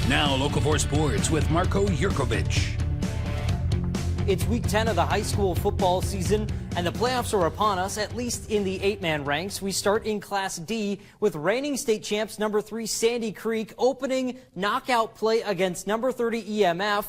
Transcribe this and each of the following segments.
Now, Local 4 Sports with Marco Yurkovich. It's week 10 of the high school football season, and the playoffs are upon us, at least in the 8-man ranks. We start in Class D with reigning state champs number 3 Sandy Creek opening knockout play against number 30 EMF.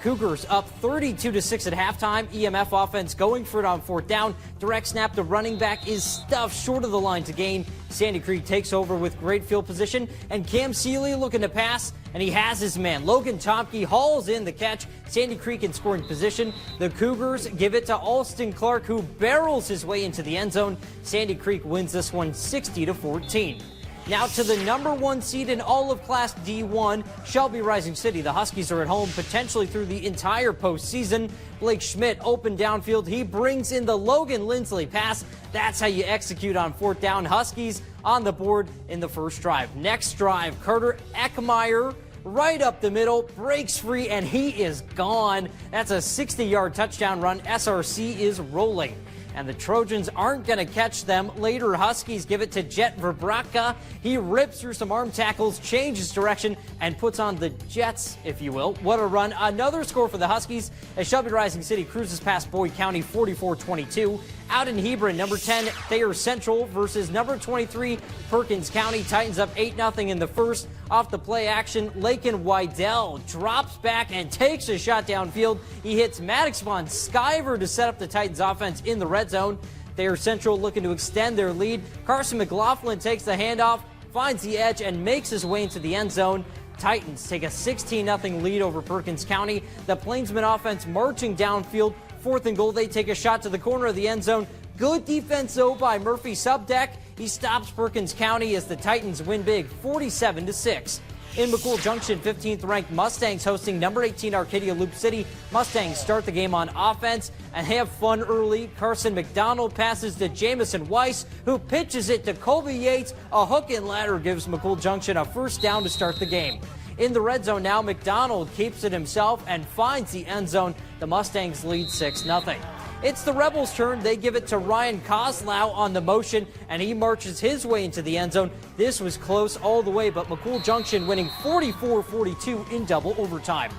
Cougars up 32-6 at halftime. EMF offense going for it on fourth down. Direct snap to running back is stuffed short of the line to gain. Sandy Creek takes over with great field position, and Cam Seeley looking to pass, and he has his man. Logan Tomke hauls in the catch. Sandy Creek in scoring position. The Cougars give it to Alston Clark, who barrels his way into the end zone. Sandy Creek wins this one 60-14. Now to the number 1 seed in all of Class D1, Shelby Rising City. The Huskies are at home potentially through the entire postseason. Blake Schmidt open downfield. He brings in the Logan Lindsley pass. That's how you execute on fourth down. Huskies on the board in the first drive. Next drive, Carter Eckmeyer right up the middle, breaks free, and he is gone. That's a 60-yard touchdown run. SRC is rolling. And the Trojans aren't going to catch them. Later, Huskies give it to Jet Verbraca. He rips through some arm tackles, changes direction, and puts on the Jets, if you will. What a run. Another score for the Huskies as Shelby Rising City cruises past Boyd County 44-22. Out in Hebron, number 10, Thayer Central versus number 23, Perkins County. Titans up 8-0 in the first. Off the play action, Lakin Wydell drops back and takes a shot downfield. He hits Maddox Von Skyver to set up the Titans offense in the red zone. Thayer Central looking to extend their lead. Carson McLaughlin takes the handoff, finds the edge, and makes his way into the end zone. Titans take a 16-0 lead over Perkins County. The Plainsman offense marching downfield. 4th and goal, they take a shot to the corner of the end zone. Good defense, though, by Murphy Subdeck. He stops Perkins County as the Titans win big, 47-6. In McCool Junction, 15th-ranked Mustangs hosting number 18 Arcadia Loop City. Mustangs start the game on offense and have fun early. Carson McDonald passes to Jamison Weiss, who pitches it to Colby Yates. A hook and ladder gives McCool Junction a first down to start the game. In the red zone now, McDonald keeps it himself and finds the end zone. The Mustangs lead 6-0. It's the Rebels' turn. They give it to Ryan Kozlau on the motion, and he marches his way into the end zone. This was close all the way, but McCool Junction winning 44-42 in double overtime.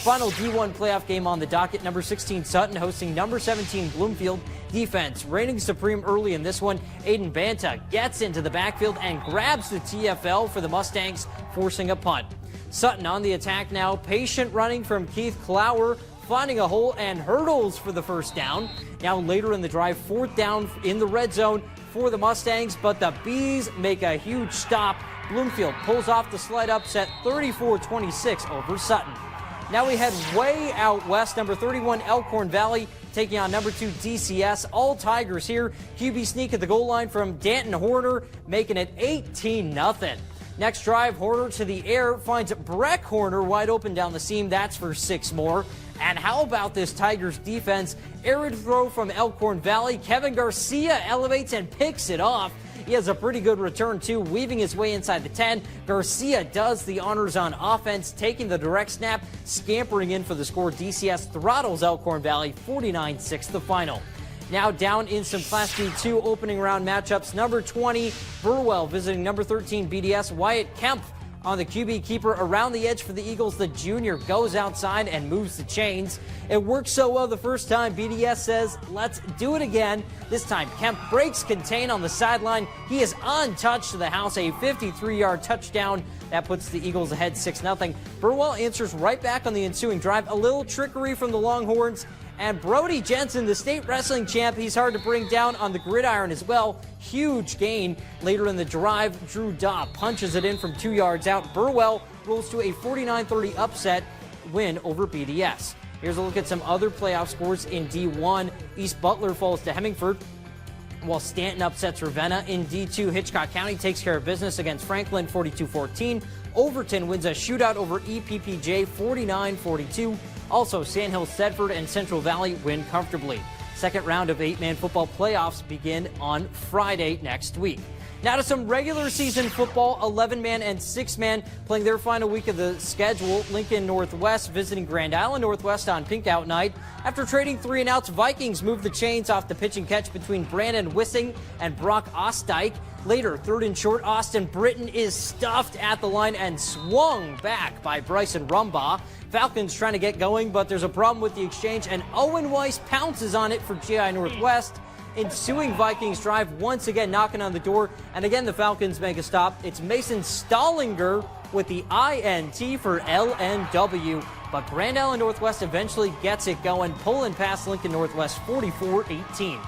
Final D1 playoff game on the docket. Number 16 Sutton hosting number 17 Bloomfield. Defense reigning supreme early in this one. Aiden Banta gets into the backfield and grabs the TFL for the Mustangs, forcing a punt. Sutton on the attack now. Patient running from Keith Clower, finding a hole and hurdles for the first down. Now later in the drive, 4th down in the red zone for the Mustangs, but the Bees make a huge stop. Bloomfield pulls off the slight upset, 34-26 over Sutton. Now we head way out west. Number 31 Elkhorn Valley taking on number 2 DCS. All Tigers here. QB sneak at the goal line from Danton Horner, making it 18-0. Next drive, Horner to the air, finds Breck Horner wide open down the seam. That's for 6 more. And how about this Tigers defense? Arid throw from Elkhorn Valley. Kevin Garcia elevates and picks it off. He has a pretty good return, too, weaving his way inside the 10. Garcia does the honors on offense, taking the direct snap, scampering in for the score. DCS throttles Elkhorn Valley 49-6 the final. Now down in some Class D2 opening round matchups. Number 20, Burwell visiting number 13, BDS. Wyatt Kemp on the QB keeper around the edge for the Eagles. The junior goes outside and moves the chains. It worked so well the first time. BDS says, let's do it again. This time, Kemp breaks contain on the sideline. He is untouched to the house, a 53-yard touchdown. That puts the Eagles ahead 6-0. Burwell answers right back on the ensuing drive. A little trickery from the Longhorns. And Brody Jensen, the state wrestling champ, he's hard to bring down on the gridiron as well. Huge gain later in the drive. Drew Daw punches it in from 2 yards out. Burwell rolls to a 49-30 upset win over BDS. Here's a look at some other playoff scores in D1. East Butler falls to Hemingford, while Stanton upsets Ravenna. In D2, Hitchcock County takes care of business against Franklin 42-14. Overton wins a shootout over EPPJ 49-42. Also, Sandhill, Sedford, and Central Valley win comfortably. Second round of 8-man football playoffs begin on Friday next week. Now to some regular season football. 11-man and 6-man playing their final week of the schedule. Lincoln Northwest visiting Grand Island Northwest on Pink Out Night. After trading 3 and outs, Vikings move the chains off the pitch and catch between Brandon Wissing and Brock Ostdike. Later, third and short, Austin Britton is stuffed at the line and swung back by Bryson Rumbaugh. Falcons trying to get going, but there's a problem with the exchange, and Owen Weiss pounces on it for GI Northwest. Ensuing Vikings drive once again knocking on the door, and again the Falcons make a stop. It's Mason Stollinger with the INT for LNW, but Grand Island Northwest eventually gets it going, pulling past Lincoln Northwest 44-18.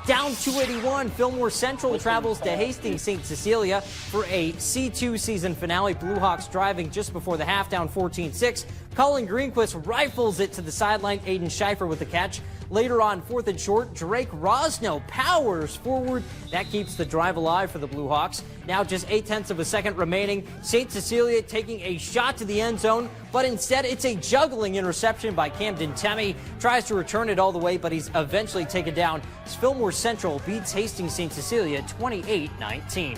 Down 281, Fillmore Central travels to Hastings St. Cecilia for a C2 season finale. Blue Hawks driving just before the half, down 14-6. Colin Greenquist rifles it to the sideline. Aiden Scheifer with the catch. Later on, fourth and short, Drake Rosno powers forward. That keeps the drive alive for the Blue Hawks. Now just 0.8 of a second remaining. St. Cecilia taking a shot to the end zone, but instead it's a juggling interception by Camden Temmie. Tries to return it all the way, but he's eventually taken down. Fillmore Central beats Hastings St. Cecilia 28-19.